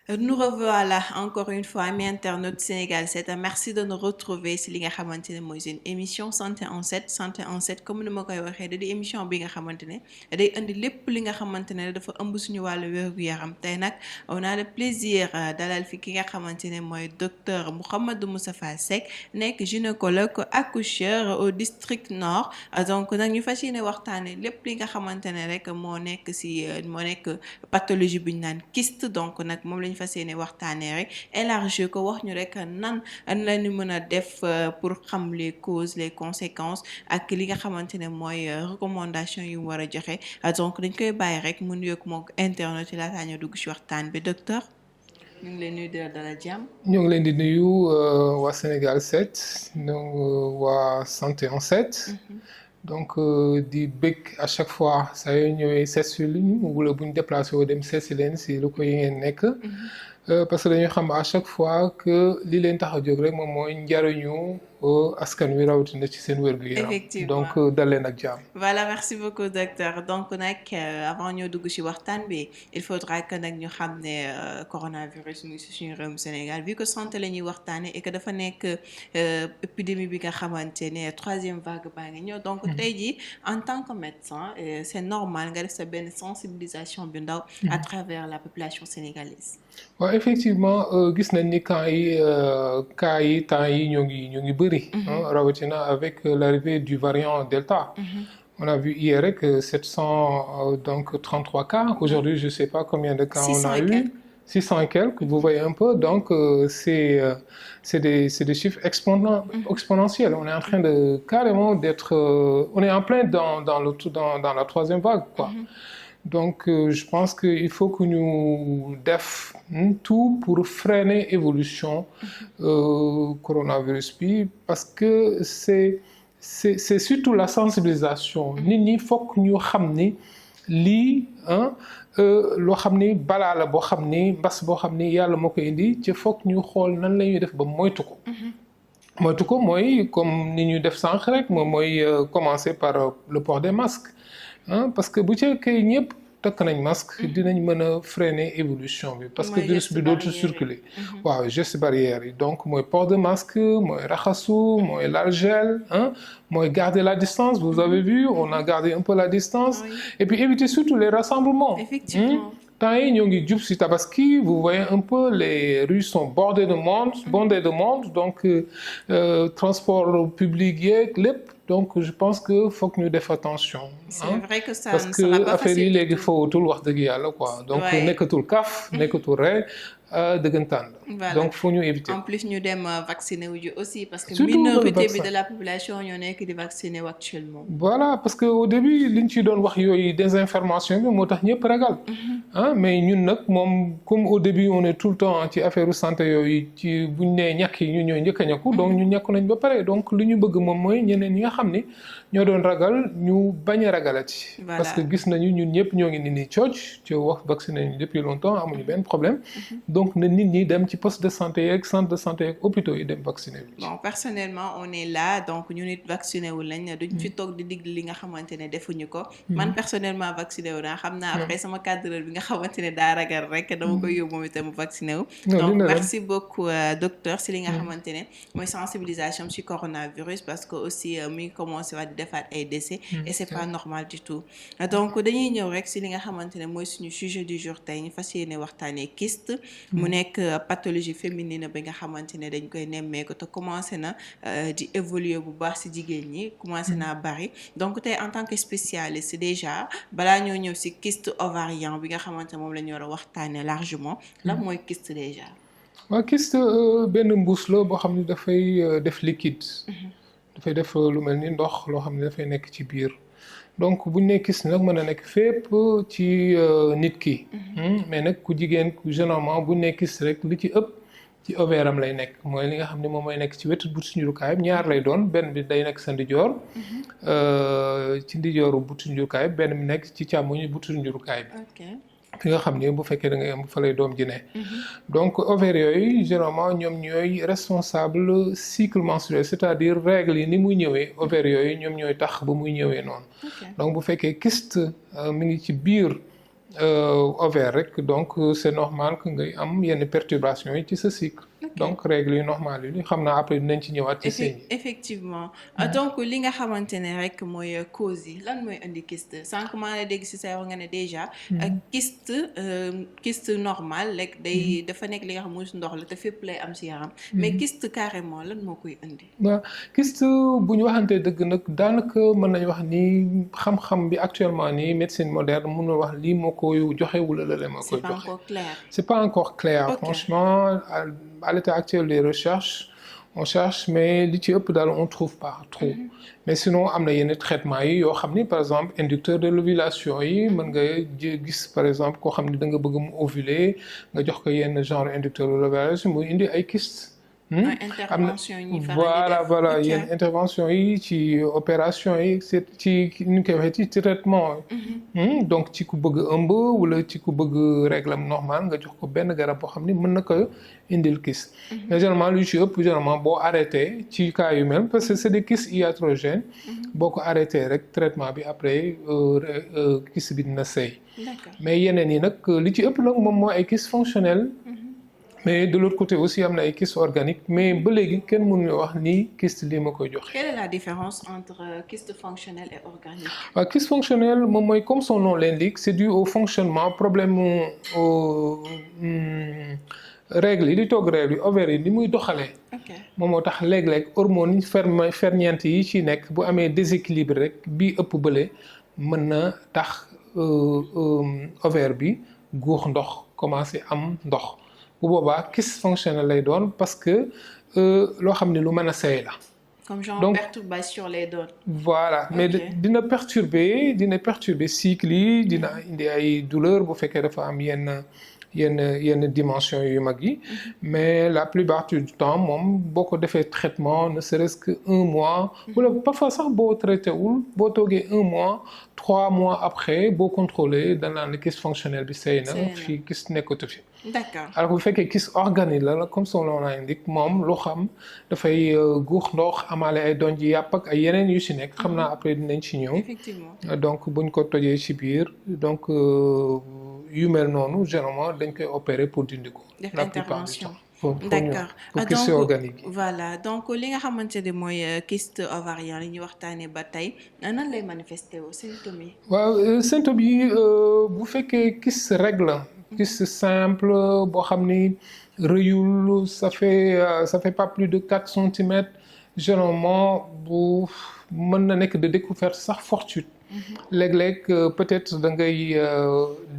Nous revoilà encore une fois amis internautes Sénégal 7 merci de nous retrouver si li nga xamante ne mooy seen émission santé en 7 comme ni ma koy waxee da di émission bi nga xamante ne day indi lépp li nga xamante ne dafa ëmb suñu wàllu wér-gu-yaram tey nag on a le plaisir dalal fi ki nga xamante ne mooy docteur Mouhamadou Moustapha Seck nekk gynécologue accoucheur au district nord donc nag ñu fas yéene waxtaane lépp li nga xamante ne rek moo nekk pathologie bi ñu naan kyste donc nag moom lañu fas yéene waxtaanee rek élargir ko wax ñu rek nan lañu mën a def pour xam les causes les conséquences ak li nga xamante ne mooy recommandation yu mu war a joxe donc dañ koy bàyyi rek mu nuyoog moom internet yi laataa ñu dugg ci waxtaan bi docteur ñu ngi leen nuyu di la dalal jàmm. ñoo ngi leen di nuyu waa Sénégal 7 donc waa santé en 7. donc di bëgg à chaque fois saa yoo ñëwee seet si lu ñu wala bu ñu déplacé woo dem seet si leen si lu ko yi ngeen nekk. parce que dañu xam à chaque fois que li leen tax a jóg rek moom mooy njariñu askan wi rawatina ci seen wér-gu-yaram. Effectivement. donc dal leen ak jàmm. Voilà, merci beaucoup docteur donc nag avant ñoo dugg ci waxtaan bi il faudra que nag ñu xam ne coronavirus mu ngi ci suñu réewum Sénégal vu que santé la ñuy waxtaane et que dafa nekk épidémie bi nga xamante ne troisième vague baa ngi ñëw donc tey jii en tant que médecin c'est normal nga def sa benn sensibilisation bu ndaw à travers la population sénégalaise. waaw effectivement gis nañ ni cas yi temps yi ñoo ngi bëri. rawatina avec l'arrivée du variant Delta. On a vu hier rek 733 cas. Aujourd'hui, je sais pas combien de cas on a eu. 600 et quelques, vous voyez un peu. Donc, c'est des chiffres exponentiels. On est en train de carrément d'être... on est en plein dans la troisième vague, quoi. Donc, je pense qu'il faut que nous def tout pour freiner l'évolution coronavirus bi parce que c'est surtout la sensibilisation. nit ñi fokk ñu xam ni lii loo xam ni balaa la boo xam ni mbas boo xam ni yàlla moo ko indi ci fokk ñu xool nan la ñuy def ba moytu ko. moytu ko mooy comme ni ñu def sànq rek moom mooy commencer par le port des masques. parce que bu fekkee ñëpp takk nañ masque dinañ mën a freiner évolution bi parce que virus bi dootu circuler waaw gestes barrières yi donc mooy port de masque mooy raxasu mooy lal gel mooy garder la distance vous avez vu on a gardé un peu la distance et puis éviter surtout les rassemblements. Effectivement. temps yi ñoo ngi jub si tabaski vous voyez un peu les rues sont bondées de monde donc transport public yeeg lépp donc je pense que faut que ñu def attention. C'est vrai que ça parce ne que sera pas affaire yi facile. léegi footul wax dëgg yàlla quoi. donc nekkatul kaf nekkatul rek dëggantaan la. Voilà. donc faut ñu éviter. En plus ñu dem vacciner wu ji aussi parce que Surtout minorité le bi vaccin. de la population ñoo nekk di vacciner wu actuellement. voilà parce que au début liñ ci doon wax yooyu désinformation bi moo tax ñëpp ragal. mais ñun nag moom comme au début on est tout le temps ci affaire santé yooyu ci buñ nee ñàkk yi ñu ñooy njëkk a ñàkku donc ñu ñàkku nañ ba pare donc li ñu bëgg moom mooy ñeneen ñi nga xam ni ñoo doon ragal ñu bañ a ragalati. Voilà. parce que gis nañu ñun ñëpp ñoo ngi ni cooc ci wax vacciné nañu depuis longtemps amuñu benn problème. donc na nit ñi dem ci poste de santé yeeg centre de santé yeeg hôpitaux yi dem vacciné wu. Bon personnellement on est là donc ñu nit vacciné wu lañ duñ fi toog di digg li nga xamante ne defuñu ko. man personnellement vacciné wu naa xam naa après sama cadreur bi nga xamante ne daa ragal rek dama koy yóbbu moom itam vacciné wu. Non, donc dina dem. merci beaucoup docteur si li nga xamante ne mooy sensibilisation ci coronavirus parce que aussi mi ngi commencé waat di defaat ay décès. et c'est pas normal du tout. donc dañuy ñëw rek si li nga xamante ne mooy suñu sujet du jour tey ñu fas yéene waxtaanee kyste. mu nekk pathologie féminine bi nga xamante ne dañ koy nemmeeku te commencé na di évoluer bu baax si jigéen ñi commencé naa bari donc tey en tant que spécialiste déjà balaa ñoo ñëw si kyste ovarien bi nga xamante ne moom la ñu war a waxtaanee largement lan mooy kyste déjà. waaw kyste benn mbuus la boo xam ne dafay def liquide. dafay def lu mel ni ndox loo xam ne dafay nekk ci biir donc buñ ne kyste nag mën na nekk fépp ci nit ki. mais nag ku jigéen ku généralement buñ ne kyste rek li ci ëpp ci ovaire am lay nekk mooy li nga xam ne moom mooy nekk ci wetu butu njurukaay ñaar lay doon benn bi day nekk sa ndijoor. ci ndijooru butu njurukaay benn bi nekk ci càmmoñu butu njurukaay bi. ok fi nga xam ne bu fekkee da ngay am fa lay doom ji ne. donc ovaires yooyu généralement ñoom ñooy responsable cycle menstruel c'est-à-dire règles yi ni muy ñëwee ovaires yooyu ñoom ñooy tax ba muy ñëwee noonu. donc bu fekkee kyste mi ngi ci biir ovaire rek donc c'est normal que ngay am yenn perturbations yi ci sa cycle. donc règles yu normales yi xam naa après dinañ ci ñëwaat ci seen yi. effectivement donc li nga xamante ne rek mooy cause yi lan mooy indi kyste sànq maa la dégg si sa wax nga ne déjà kyste normal rek day dafa nekk li nga xam mooy su ndox la te fépp lay am si yaram mais kyste carrément lan moo koy indi. waaw kyste bu ñu waxantee dëgg nag daanaka mën nañu wax ni xam-xam bi actuellement nii médecine moderne mënul wax lii moo koy joxe wala la moo koy joxe. C'est pas encore clair. Franchement, à l'état actuel des recherches, on cherche, mais li ci ëpp daal on trouve pas trop. Mais sinon am na yenn traitements yi yoo xam ni par exemple inducteur de l'ovulation yi mën nga gis par exemple koo xam ni da nga bëgg mu ovuler nga jox ko yenn genre inducteur de l'ovulation muy indi ay kyste. intervention yi voilà yenn intervention yi ci opération yi c'est ci ni ñu koy waxee ci traitement donc ci ku bëgg ëmb wala ci ku bëgg règle normal nga jox ko benn garab boo xam ni mën na ko indil kyste mais généralement lu ci ëpp généralement boo arrêté ci cas yu mel parce que c'est des kystes iatrogènes boo ko arrêté rek traitement bi après kyste bi dina sëy mais yeneen yi nag li ci ëpp nag moom mooy ay kystes fonctionnels. Mais de l'autre côté aussi am na ay kystes organiques mais ba léegi kenn mënuñu wax ni kyste lii ma koy joxe. Quelle est la différence entre kyste fonctionnel et organique? waaw kyste fonctionnel moom mooy comme son nom l'indique c'est dû au fonctionnement problème mu règles yi di toog règles yi ovaires yi ni muy doxalee. moom moo tax léeg-léeg hormones yi ferñeent yi ci nekk bu amee déséquilibre rek bii ëpp bële mën na tax ovaire bi guux ndox commencé am ndox. bu boobaa kyste fonctionnel lay doon parce que loo xam ne lu mën a seey la. comme genre perturbation lay doon. voilà mais dina perturber cycle yi dina indi ay douleur bu fekkee dafa am yenn dimension yu mag yi mais la plupart du temps moom boo ko defee traitement ne serait-ce que 1 mois wala parfois sax boo traité wul boo toogee 1 mois 3 mois après boo contrôlé dañ naan ne kyste fonctionnel bi seey na fii kyste nekkatu fi. D'accord. Alors bu fekkee kyste organique la comme son nom l'indique moom loo xam dafay guux ndox amaale ay donj yi yàpp ak ay yeneen yu ci nekk xam naa après dinañ ci ñëw. Effectivement. donc buñ ko tojee ci biir donc yu mel noonu généralement dañ koy opérer pour dindi ko. def la plupart du intervention. temps. D'accord. pour kyste organique yi. Voilà donc li nga xamante ne mooy kyste ovarien li ñuy waxtaanee ba tey nan lay manifester aux symptômes yi. waaw symptômes yi bu fekkee kyste règle la. kyste simple boo xam ni rëyul ça fait pas plus de 4 centimètres généralement bu mën na nekk de découverte sax fortuite. léeg-léeg peut-être da ngay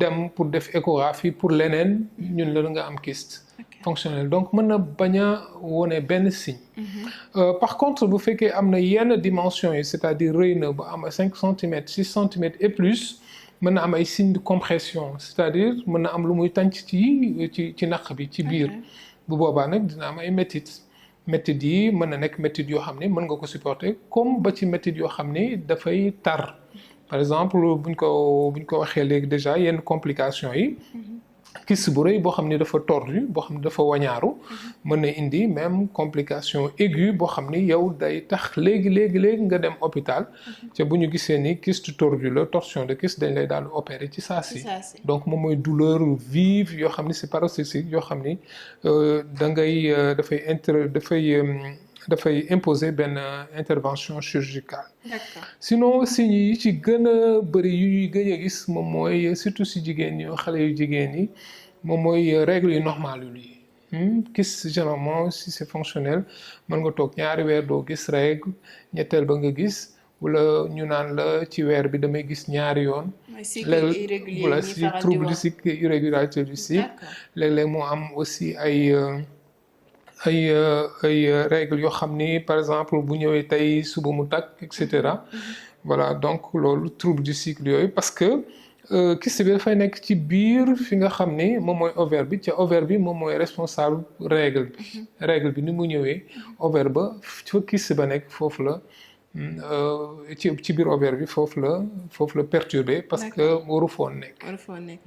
dem pour def échographie pour leneen ñun la nga am kyste fonctionnel donc mën na bañ a wone benn signe. par contre bu fekkee am na yenn dimension yi c'est-à-dire rëy na ba am 5 centimètres 6 centimètres et plus. mën na am ay signes de compression c'est-à-dire mën na am lu muy tànc ci naq bi ci biir bu boobaa nag dina am ay métit yi mën na nekk métit yoo xam ne mën nga ko supporter comme ba ci métit yoo xam ne dafay tar par exemple buñ ko waxee léegi déjà yenn complications yi kyste bu rëy boo xam ne dafa tordu boo xam ne dafa wañaaru mën na indi même complication aiguë boo xam ni yow day tax léegi nga dem hôpital te bu ñu gisee ni kyste tordu la torsion de kyste dañ lay daal opérer ci saa si donc moom mooy douleur vive yoo xam ni c'est paroxystique yoo xam ni dafay imposer benn intervention chirurgicale. D'accord. Sinon signes yi ci gën a bëri yu ñuy gën a gis moom mooy surtout si jigéen ñi xale yu jigéen ñi moom mooy règles yu normales yi kyste généralement si c'est fonctionnel mën nga toog ñaari weer doo gis règle ñetteel ba nga gis wala ñu naan la ci weer bi damay gis ñaari yoon. wala si trouble du cycle irrégularité du cycle. léeg-léeg moo am aussi ay règles yoo xam ni par exemple bu ñëwee tey suba mu takk et cetera voilà donc loolu trouble du cycle yooyu parce que kyste bi dafay nekk ci biir fi nga xam ni moom mooy ovaire bi ca ovaire bi moom mooy responsable règle bi ni mu ñëwee ovaire ba fa kyste ba nekk foofu la ci biir ovaire bi foofu la perturbé parce que waru foon nekk.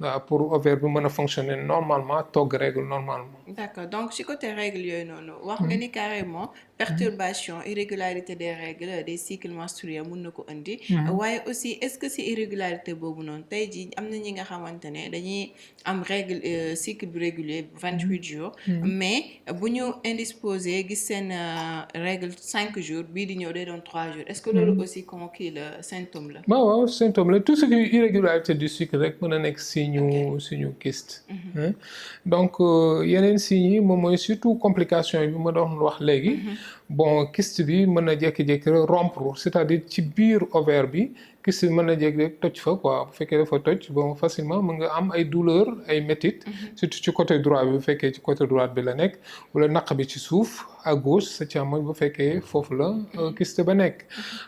waaw pour ovaire bi mën a fonctionner normalement togg règle normalement. d'accord donc ci côté règle yooyu noonu. wax nga ni carrément perturbation irrégularité des règles des cycles menstruels mun na ko indi. waaye aussi est-ce que si irrégularité boobu noonu tey jii am na ñi nga xamante ne dañuy am règle cycle bi régulier 28 jours. mais bu ñu indisposé gis seen règle 5 jours bii di ñëw day doon 3 jours est-ce que loolu aussi comme kii la symptôme la. waaw symptôme la tout ce qui est irrégularité du cycle rek mën na nekk signe kyste. donc yeneen signes yi moom mooy surtout complication yi bi ma doon wax léegi. bon kyste bi mën na jékki-jékki rompre c'est-à-dire ci biir ovaire bi kyste bi mën na jékki-jékki toj fa quoi bu fekkee dafa toj bon facilement mën nga am ay douleur ay métit surtout ci côté droit bi bu fekkee ci côté droite bi la nekk wala naq bi ci suuf à gauche sa càmmoñ bu fekkee foofu la kyste ba nekk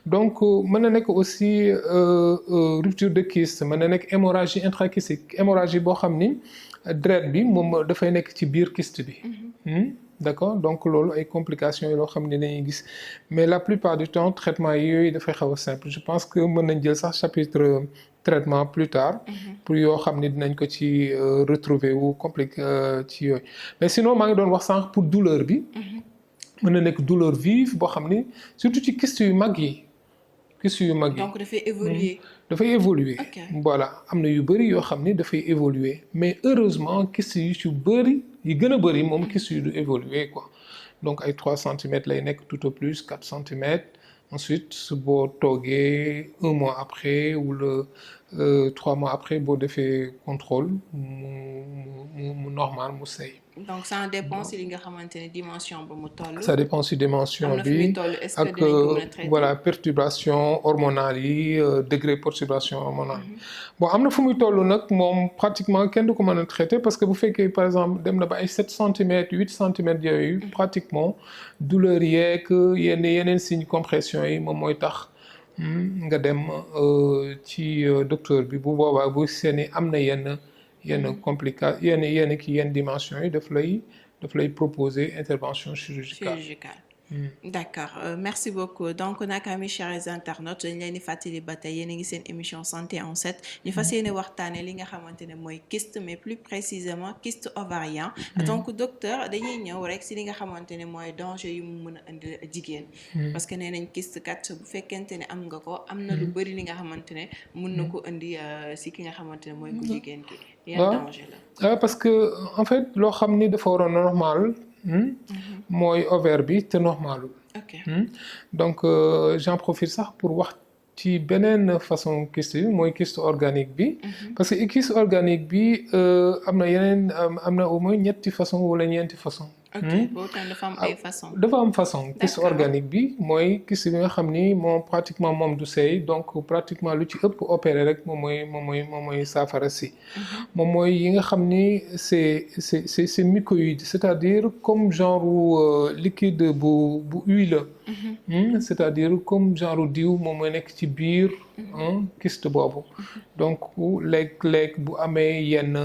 donc mën na nekk aussi rupture de kyste mën na nekk hémorragie intrakystique hémorragie boo xam ni deret bi moom dafay nekk ci biir kyste bi. d'accord donc loolu ay complications yoo xam ne dañuy gis mais la plupart du temps traitement yooyu dafay xaw a simple je pense que mën nañ jël sax chapitre traitement plus tard. pour yoo xam ne dinañ ko ci retrouver wu compliqué ci yooyu mais sinon maa ngi doon wax sànq pour douleur bi. mën na nekk douleur vive boo xam ni surtout ci kyste yu mag yi. kyste yu mag yi donc dafay évoluer. dafay évoluer. voilà am na yu bëri yoo xam ni dafay évoluer mais heureusement kyste yu ci bëri. yi gën a bëri moom kyste yu du évoluer quoi donc ay 3 centimètres lay nekk tout au plus 4 centimètres ensuite boo toogee 1 mois après wala 3 mois après boo defee contrôle mu normal mu sey. donc ça dépend si li nga xamante ne dimension ba mu toll. ça dépend si dimension bi ak voilà perturbation hormonale yi degré perturbation hormonale bon am na fu muy toll nag moom pratiquement kenn du ko mën a traiter parce que bu fekkee par exemple dem na ba ay 7 centimètres 8 centimètres yooyu pratiquement douleur yeeg yeneen signe compression yi moom mooy tax nga dem ci docteur bi bu boobaa bu seeni am na yenn complication yenn dimension yi daf lay proposer intervention chirurgicale. D'accord merci beaucoup donc nag mes chers internautes dañ leen di fàttali ba tey yéen a ngi seen émission santé en 7 ñu fas yéene waxtaane li nga xamante ne mooy kyste mais plus précisément kyste ovarien. donc docteur dañuy ñëw rek si li nga xamante ne mooy danger yu mu mën a indi jigéen. parce que nee nañ kyste kat bu fekkente ne am nga ko am na lu bëri li nga xamante ne mën na ko indi si ki nga xamante ne mooy ku jigéen ki. yan danger la. parce que en fait loo xam ni dafa war a normal. mooy ovaire bi te normalul. donc j'en profite sax pour wax ci beneen façon kyste bi mooy kyste organique bi. parce que kyste organique bi am na yeneen am na au moins ñetti façon wala ñeenti façon. boobu tamit dafa am ay façon. dafa am façon kyste organique bi mooy kyste bi nga xam ni moom pratiquement moom du seey donc pratiquement lu ci ëpp opéré rek moom mooy saafara si. moom mooy yi nga xam ni c'est mucoïde c'est-à-dire comme genre liquide bu huileux. c'est-à-dire comme genre diw moom mooy nekk ci biir kyste boobu. donc léeg-léeg bu amee yenn.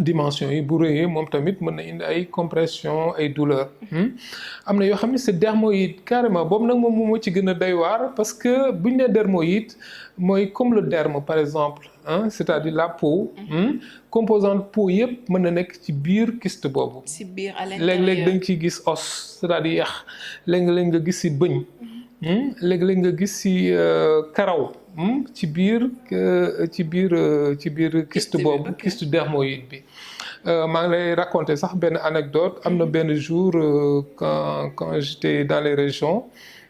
dimension yi bu rëyee moom tamit mën na indi ay compression ay douleur am na yoo xam ne c'est dermoïde carrément boobu nag moom moo ci gën a doy waar parce que buñ ne dermoïde mooy comme le derme par exemple c'est-à-dire la peau composante peau yëpp mën na nekk ci biir kyste boobu ci biir à l'intérieur léeg-léeg da nga ciy gis os c'est-à-dire yax léeg-léeg nga gis ci bëñ léeg-léeg nga gis ci karaw ci biir kyste boobu kyste dermoïde bi maa ngi lay raconter sax benn anecdote am na benn jour quand j'étais dans les régions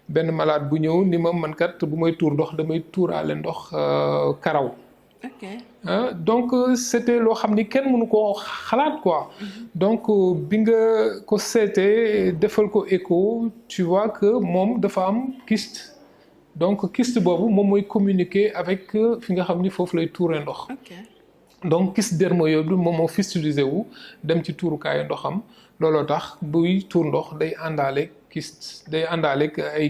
benn malade bu ñëw ni ma man kat bu may tuur ndox damay tuuraale ndox karaw. donc c'était loo xam ni kenn mënu koo xalaat quoi. donc bi nga ko seetee defal ko écho tu vois que moom dafa am kyste. donc kyste boobu moom mooy communiquer avec fi nga xam ni foofu lay tuure ndox. donc kyste dermoïde bi moom moo fistulisé wu dem ci tuurukaayu ndoxam looloo tax buy tuur ndox day àndaale kyste day àndaale ay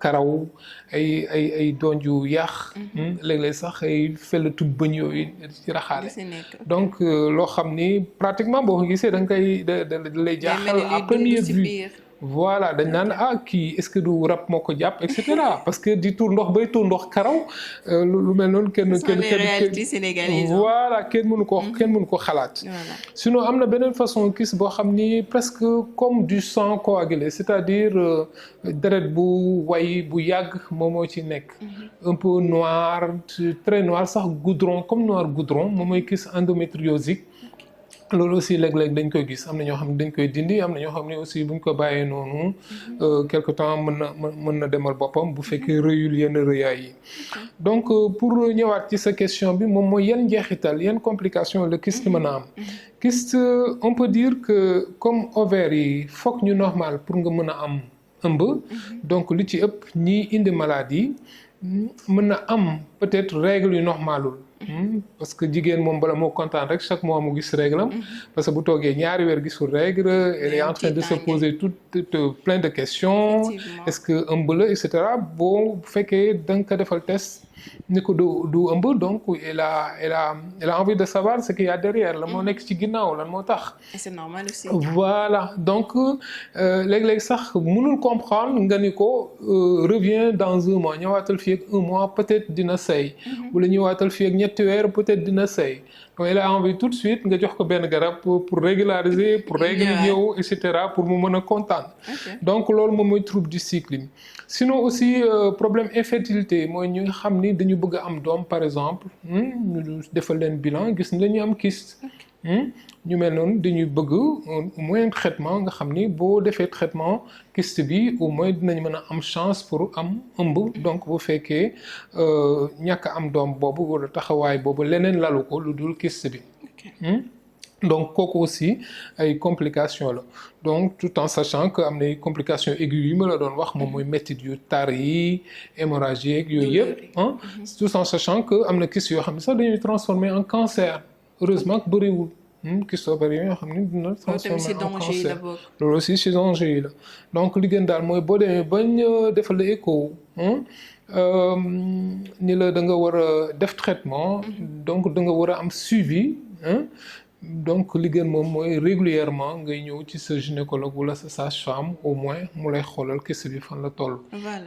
karaw ay donju yàq. léeg-léeg sax ay felletu bëñ yooyu ci raxaale. donc loo xam ni pratiquement boo ko gisee da nga koy da lay jaaxal à première vue. voilà dañ naan kii est-ce que du rab moo ko jàpp et cetera parce que di tuur ndox bay tuur ndox karaw lu mel noonu kenn réalités sénégalaises voilà kenn mënu ko xalaat sinon am na beneen façon kyste boo xam ni presque comme du sang coagulé c'est-à-dire deret bu way bu yàgg moom moo ci nekk un peu noir très noir sax goudron comme noir goudron moom mooy kyste endométriosique loolu aussi léeg-léeg dañ koy gis am na ñoo xam ne dañ koy dindi am na ñoo xam ne aussi buñ ko bàyyee noonu quelque temps mën na demal boppam bu fekkee rëyul yenn rëyaay yi donc pour ñëwaat ci sa question bi moom mooy yan njeexital yan complication le kyste mën a am kyste on peut dire que comme ovaire yi foog ñu normal pour nga mën a am ëmb donc li ci ëpp ñi indi maladie mën na am peut-être règle yu normalul parce que jigéen moom bala moo kontaan rek chaque mois mu gis règle am parce que bu toogee ñaari weer gisul règle elle est en train de se poser tout plein de questions est-ce que ëmb la et cetera bu fekkee da nga ko defal test ni ko du ëmb donc elle a envie de savoir ce qu'il y a derrière lan moo nekk ci ginnaaw lan moo tax. c'est normal aussi. voilà donc léeg-léeg sax mënul comprendre nga ni ko revient dans un mois ñëwaatal fii ak un mois peut-être dina sëy. wala ñëwaatal fii ak ñetti weer peut-être dina sëy. donc elle a envie tout de suite nga jox ko benn garab pour régulariser pour règle ñëw et cetera pour mu mën a kontaan. donc loolu moom mooy trouble du cycle. sinon aussi problème infertilité mooy ñi nga xam ni dañu bëgg a am doom par exemple ñu defal leen bilan gis ni dañu am kyste ñu mel noonu dañuy bëgg au moins traitement nga xam ni boo defee traitement kyste bi au moins dinañ mën a am chance pour am ëmb donc bu fekkee ñàkk am doom boobu wala taxawaay boobu leneen lalu ko lu dul kyste bi donc kooku aussi ay complications la donc tout en sachant que am na complications aiguës yi ma la doon wax moom mooy métit yu tar yi hémorragie yeeg yooyu yëpp tout en sachant que am na kyste yoo xam ne sax dañuy transformer en cancer heureusement que bëriwul kyste ovarien yoo xam ne dina transformer en cancer loolu aussi ci danger yi la donc li gën daal mooy boo demee bañ defal la écho ni la da nga war a def traitement donc da nga war a am suivi donc li gën moom mooy régulièrement ngay ñëw ci sa gynécologue wala sa sage-femme au moins mu lay xoolal kyste bi fan la toll.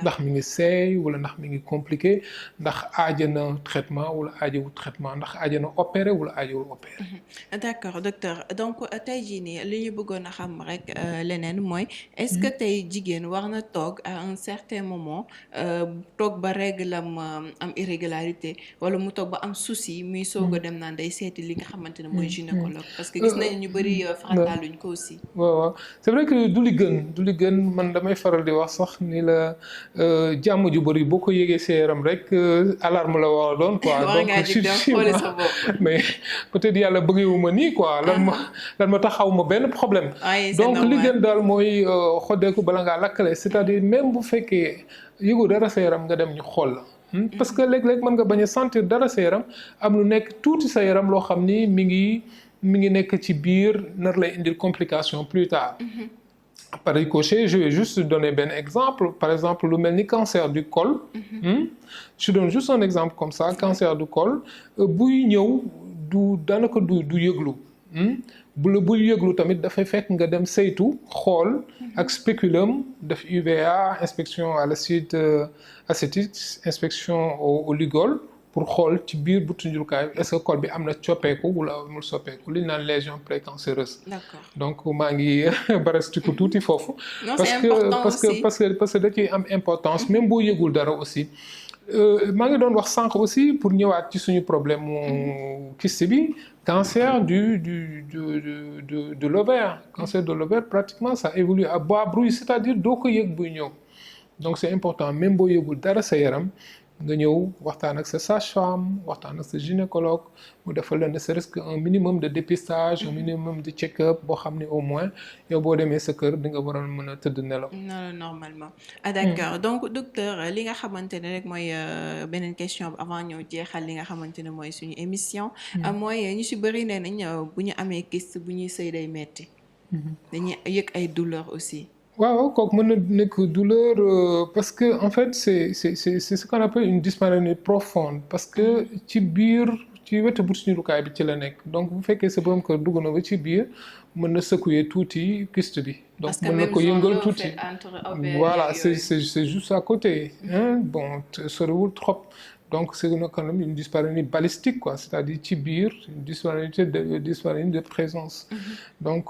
ndax mi ngi seey wala ndax mi ngi compliqué ndax aaja na traitement wala aajawul traitement ndax aaja na opéré wala aajawul opéré. d'accord docteur donc tey jii nii li ñu bëggoon a xam rek leneen mooy est-ce que tey jigéen war na toog à un certain moment toog ba règle am irrégularité wala mu toog ba am souci muy soog a dem naan day seeti li nga xamante ne mooy gynécologue parce que gis nañu ñu bëri farataaluñ ko aussi. waaw c'est vrai que du li gën man damay faral di wax sax ni la jàmm ju bëri boo ko yëgee sa yaram rek alarme la war a doon quoi. donc mais peut-être yàlla bëggewu ma nii quoi lan ma taxaw ma benn problème. donc li gën daal mooy xoddeeku bala ngaa lakkale c'est-à-dire même bu fekkee yëgu dara sa yaram nga dem ñu xool la. parce que léeg-léeg mën nga bañ a sentir dara sa yaram am lu nekk tuuti sa yaram loo xam ni mi ngi nekk ci biir nar lay indil complication plus tard. Par ricochet je vais juste donner benn exemple par exemple lu mel ni cancer du col. je donne juste un exemple comme ça cancer du col buy ñëw daanaka du yëglu. buy yëglu tamit dafay fekk nga dem saytu xool ak spéculum def UVA inspection à l'acide acétique inspection au Lugol pour xool ci biir butu njurukaay est-ce que col bi am na coppeeku wala amul soppeeku li ñu naan lésion précancéreuse. D'accord. Donc maa ngi barastiku tuuti foofu. parce que da ciy am importance même boo yëgul dara aussi. maa ngi doon wax sànq aussi pour ñëwaat ci suñu problème mu kyste bi cancer de l'ovaire cancer de l'ovaire pratiquement ça évolue à bas bruit c'est-à-dire doo ko yëg buy ñëw donc c'est important même boo yëgul dara sa yaram nga ñëw waxtaan ak sa sage-femme waxtaan ak sa gynécologue mu defal la ne serait-ce que un minimum de dépistage un minimum de check-up boo xam ne au moins yow boo demee sa kër di nga war a mën a tëdd nelaw. normalement. D'accord donc docteur li nga xamante ne rek mooy beneen question avant ñëw jeexal li nga xamante ne mooy suñu émission. mooy ñu ci bëri nee nañ bu ñu amee kyste bu ñuy sëy day metti. dañuy yëg ay douleurs aussi. waaw kooku mën na nekk douleur parce que en fait c'est ce qu'on appelle une dyspareunie profonde parce que ci biir ci wetu butu njurukaay bi ci la nekk donc bu fekkee sa borom kër dugg na ba ci biir mën na secouer tuuti kyste bi donc mën na ko yëngal tuuti voilà c'est juste à côté hein bon soriwul trop donc c'est quand même une dyspareunie balistique quoi c'est-à-dire ci biir une dyspareunie de présence donc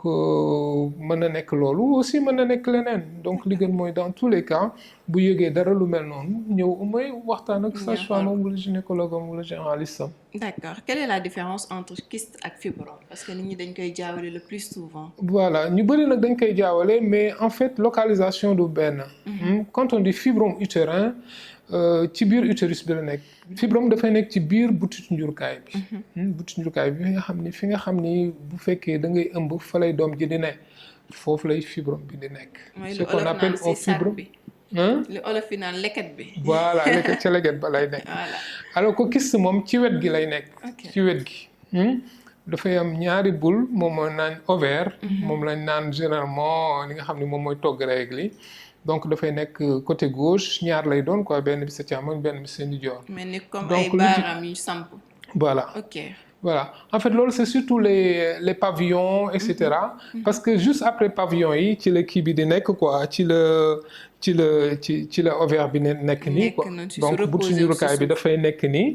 mën na nekk loolu aussi mën na nekk leneen donc li gën mooy dans tous les cas bu yëgee dara lu mel noonu ñëw mooy waxtaan ak sage-femme wala gynécologue wala généraliste am. D'accord. Quelle est la différence entre kyste ak fibrome parce que nit ñi dañ koy jaawale le plus souvent. Voilà ñu bëri nag dañ koy jaawale mais en fait localisation du benn. Quand on dit fibrome utérin ci biir utérus bi la nekk fibrome dafay nekk ci biir butitu njurukaay bi. Butitu njurukaay bi fi nga xam ni bu fekkee da ngay ëmb fa lay doom ji di ne foofu lay fibrome bi di nekk. ce qu'on appelle un fibrome. li olof yi naan leket bi. voilà leket ca leket ba lay nekk. voilà alors que kyste moom ci wet gi lay nekk. ci wet gi. dafay am ñaari boule moom mooy naan ovaire. moom lañ naan généralement li nga xam ne moom mooy togg règle yi. donc dafay nekk côté gauche ñaar lay doon quoi benn bi sa càmmoñ benn bi sa ndijoor. mais ni comme ay baaraam yu samp. voilà ok. Voilà en fait loolu c'est surtout les pavillons et cetera parce que juste après pavillon yi ci la kii bi di nekk quoi ci la ovaire bi nekk nii quoi donc butu njurukaay bi dafay nekk nii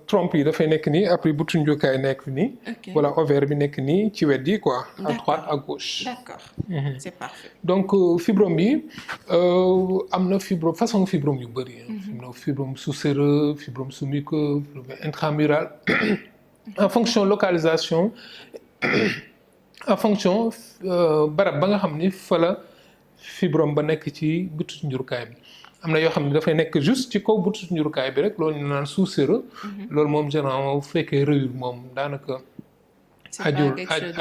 trompe yi dafay nekk nii après butu njurukaay nekk nii voilà ovaire bi nekk nii ci wet yi quoi à droite à gauche. D'accord. C'est parfait. donc fibrome yi am na façon fibrome yu bëri fibrome sous-séreux fibrome sous-muqueux fibrome intramural en fonction localisation en fonction barab ba nga xam ni fa la fibrome ba nekk ci butitu njurukaay bi am na yoo xam ne dafay nekk juste ci kaw butitu njurukaay bi rek loolu ñu naan sous-séreux loolu moom généralement bu fekkee rëyul moom daanaka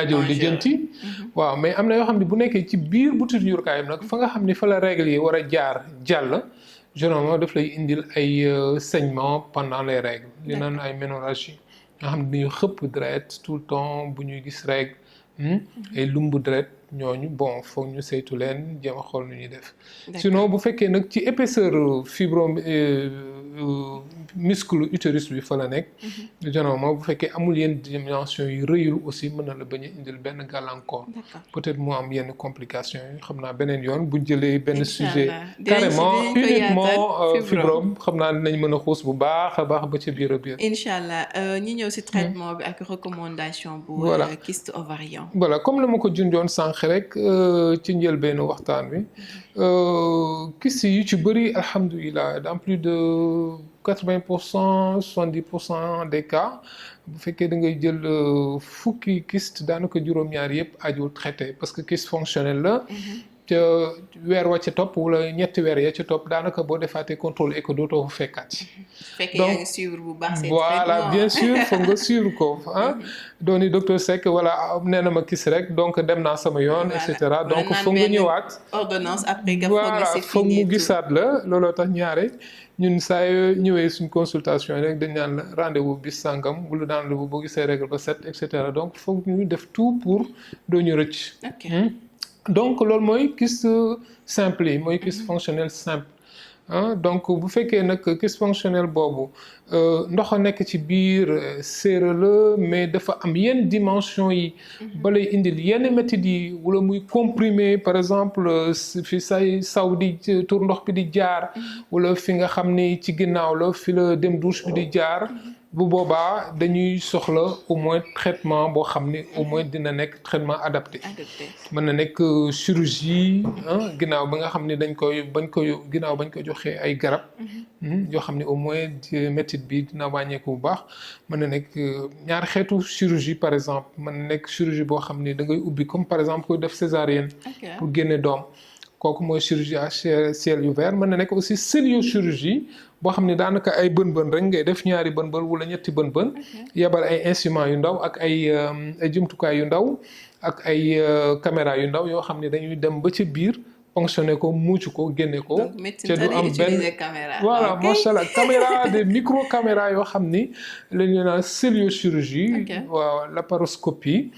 ajul di jënti waaw mais am na yoo xam ne bu nekkee ci biir butitu njurukaay bi nag fa nga xam ni fa la règle yi war a jaar jàll généralement daf lay indil ay saignements pendant les règles li naan ay ménorragie nga xam ne dañuy xëpp deret tout le temps bu ñuy gis règle ay lumbu deret ñooñu bon foog ñu saytu leen jéem a xool nu ñuy def sinon bu fekkee nag ci épaisseur fibrome muscle utérus bi fa la nekk généralement bu fekkee amul yenn dimension yu rëyul aussi mën na la bañ a indil benn gàllankoor peut-être mu am yenn complications yi xam naa beneen yoon bu jëlee benn sujet carrément uniquement fibrome xam naa dinañ mën a xuus bu baax a baax ba ca biir a biir incha allah ñi ñëw si traitement bi ak recommandation bu kyste ovarien voilà comme la ma ko junjoon sànq rek ci njëlbeenu waxtaan wi kyste yu ci bëri alhamdulilah dans plus de 80% 70% des cas bu fekkee da ngay jël fukki kyste daanaka juróom-ñaar yëpp ajul traité parce que kyste fonctionnel la te weer wa ca topp wala ñetti weer ya ca topp daanaka boo defaatee contrôle écho dootoo fa fekkaat. fekk yaa ngi suivre bu baax. voilà bien sûr foog nga suivre ko ah. dooni docteur Seck voilà nee na ma kyste rek donc dem naa sama yoon. et cetera donc foog nga ñëwaat. ordonnance après nga foog nga c'est fini foog mu gisaat la looloo tax ñaare. ñun saa yoo ñëwee suñ consultation yi rek dañ naan la rendez-vous bis sàngam wala dans le boo gisee règle ba set et cetera donc foog ñu def tout pour doo ñu rëcc. donc loolu mooy kyste simple yi mooy kyste fonctionnel simple donc bu fekkee nag kyste fonctionnel boobu ndox a nekk ci biir séeréer la mais dafa am yenn dimension yi ba lay indil yenn méthode yi wala muy comprimé par exemple fi say saw di tur ndox bi di jaar wala fi nga xam ni ci ginnaaw la fi la dem douche bi di jaar bu boobaa dañuy soxla au moins traitement boo xam ni au moins dina nekk traitement adapté mën na nekk chirurgie ginnaaw ba nga xam ni bañ ko joxee ay garab yoo xam ni au moins méthode bi dina wàññeeku bu baax mën na nekk ñaari xeetu chirurgie par exemple mën na nekk chirurgie boo xam ni da ngay ubbi comme par exemple koy def césarienne pour génne doom kooku mooy chirurgie à ciel ouvert mën na nekk aussi celluliochirurgie boo xam ne daanaka ay bën-bën rek ngay def ñaari bën-bën wala ñetti bën-bën yebal ay instruments yu ndaw ak ay jumtukaay yu ndaw ak ay caméra yu ndaw yoo xam ne dañuy dem ba ci biir fonctionner ko muuc ko génne ko te du am benn voilà macha allah caméra des micro caméra yoo xam ni la ñu naan celluliochirurgie waaw laparoscopie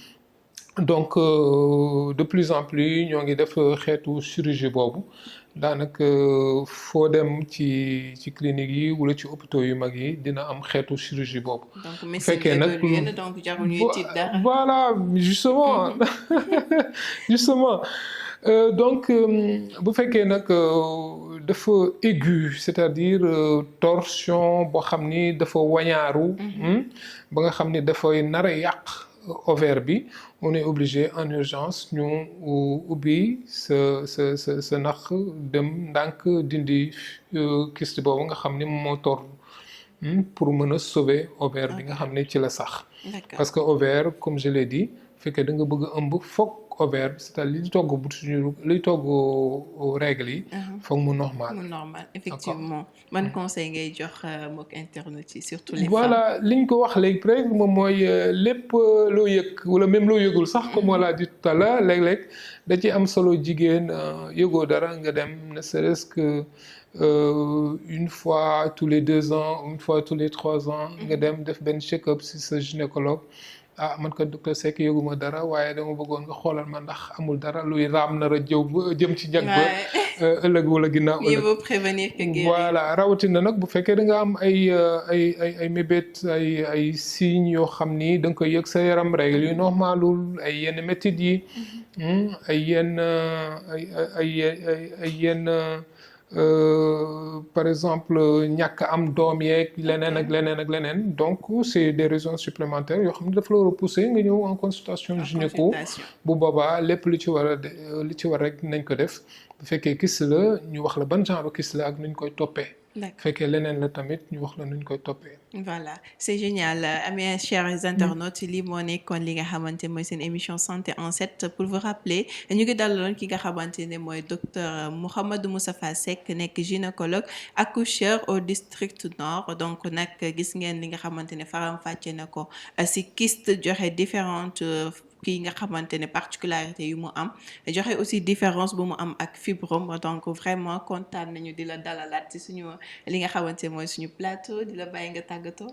donc de plus en plus ñoo ngi def xeetu chirurgie boobu daanaka foo dem ci clinique yi wala ci hôpitaux yu mag yi dina am xeetu chirurgie boobu. donc bu médecine fekkee nag évolué na donc jarul ñuy tiit dara. voilà justement justement donc bu fekkee nag dafa aigu c'est-à-dire torsion boo xam ni dafa wañaaru ba nga xam ni dafay nar a yàq ovaire bi on est obligé en urgence ñu ubbi sa naq dem ndànk dindi kyste boobu nga xam ni moo tor pour mën a sauver ovaire bi nga xam ne ci la sax. parce que ovaire comme je l'ai dit fekkee da nga bëgg a ëmb foog ovaire c'est-à-dire li togg li togg règle yi. foog mu normal. mu normal effectivement. ban conseil ngay jox mbokk internet yi surtout les femmes. voilà liñ ko wax léegi rek moom mooy lépp loo yëg wala même loo yëgul sax comme on l'a dit tout à l'heure léeg-léeg da ci am solo jigéen yëgoo dara nga dem ne serait-ce que une fois tous les 2 ans une fois tous les 3 ans nga dem def benn check-up si sa gynécologue. ah man ko docteur Seck yëguma dara waaye dama bëggoon nga xoolal ma ndax amul dara luy raam nar a jëm ci njag ba ëllëg wala ginnaaw ëllëg. mieux vaut prévenir que guérir. voilà rawatina nag bu fekkee da nga am ay mébét ay signes yoo xam ni da nga koy yëg sa yaram règle yu normalul ay yenn métit yi ay yenn par exemple ñàkk am doom yeeg leneen ak leneen donc c'est des raisons supplémentaires yoo xam ne dafa la war a pousser nga ñëw en consultation gynéco bu boobaa lépp li ci war rek nañ ko def bu fekkee kyste la ñu wax la ban genre kyste la ak nuñ koy toppee. D'accord. fekkee leneen la tamit ñu wax la nuñ koy toppee. voilà c'est génial mes chers internautes lii moo nekkoon li nga xamante mooy seen émission santé en 7 pour vous rappeler ñu ngi dalaloon ki nga xamante ne mooy docteur Mouhamadou Moustapha Seck nekk gynécologue accoucheur au district nord donc nag gis ngeen li nga xamante ne faram-fàcce na ko si kyste joxe différentes kii nga xamante ne particularité yu mu am joxe aussi différence bu mu am ak fibrome donc vraiment kontaan nañu di la dalalaat ci suñu li nga xamante mooy suñu plateau di la bàyyi nga tàggatoo.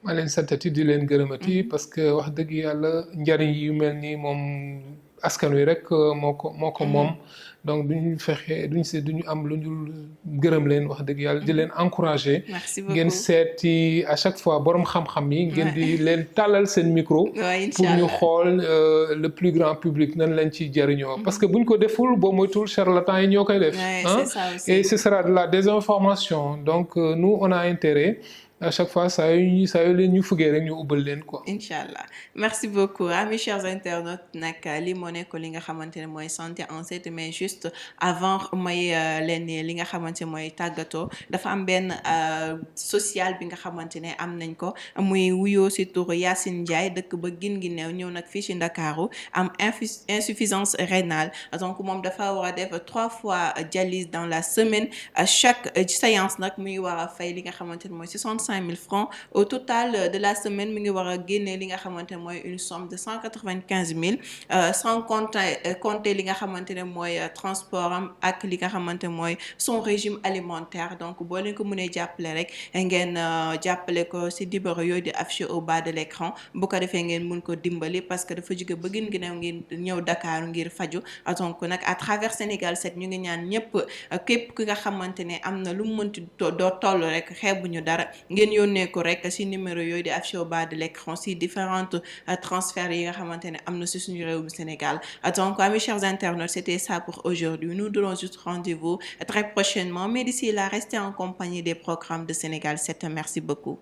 maa leen santati di leen gërëmati parce que wax dëgg yàlla njariñ yu mel nii moom askan wi rek moo ko moom donc duñu am lu ñu gërëm leen wax dëgg yàlla di leen encourager. merci beaucoup ngeen seeti à chaque fois borom xam-xam yi. ngeen di leen tàllal seen micro. pour ñu xool le plus grand public nan lañ ci jëriñoo. parce que buñ ko deful boo moytul charlatan yi ñoo koy def. c'est ça aussi. et ce sera de la désinformation donc nous on a intérêt. à chaque fois saa yu leen ñu fëggee rek ñu ubbal leen quoi. Inch'Allah merci beaucoup mes chers internautes nag li moo nekk li nga xamante ne mooy santé en 7 mais juste avant may leen li nga xamante mooy tàggatoo dafa am benn social bi nga xamante ne am nañ ko muy wuyoo si tur Yacine Ndiaye dëkk ba Guinguinéo ñëw nag fii ci Ndakaaru am insuffisance rénale donc moom dafa war a def 3 fois dialyse dans la semaine chaque séance nag muy war a fay li nga xamante ne mooy 65 000 francs au total de la semaine mi ngi war a génne li nga xamante ne mooy une somme de 195 000 sans compter li nga xamante ne mooy transport am ak li nga xamante ne mooy son régime alimentaire donc boo leen ko mënee jàppale rek ngeen jàppale ko ci numéro yooyu di affiché au bas de l'écran bu ko defee ngeen mun ko dimbali parce que dafa jóge ba Guinguinéo ngeen ñëw Dakar ngir faju donc nag à travers Sénégal 7 ñu ngi ñaan ñëpp képp ki nga xamante ne am na lu mu mënti doo toll rek xeebuñu dara ngeen yónnee ko rek ci numéro yooyu di affiché au bas de l'écran ci différentes transferts yi nga xamante ne am na ci suñu réewum Sénégal donc mes chers internautes c'était ça pour aujourd'hui nous donnons juste rendez-vous très prochainement mais d'ici là restez en compagnie des programmes de Sénégal 7 merci beaucoup.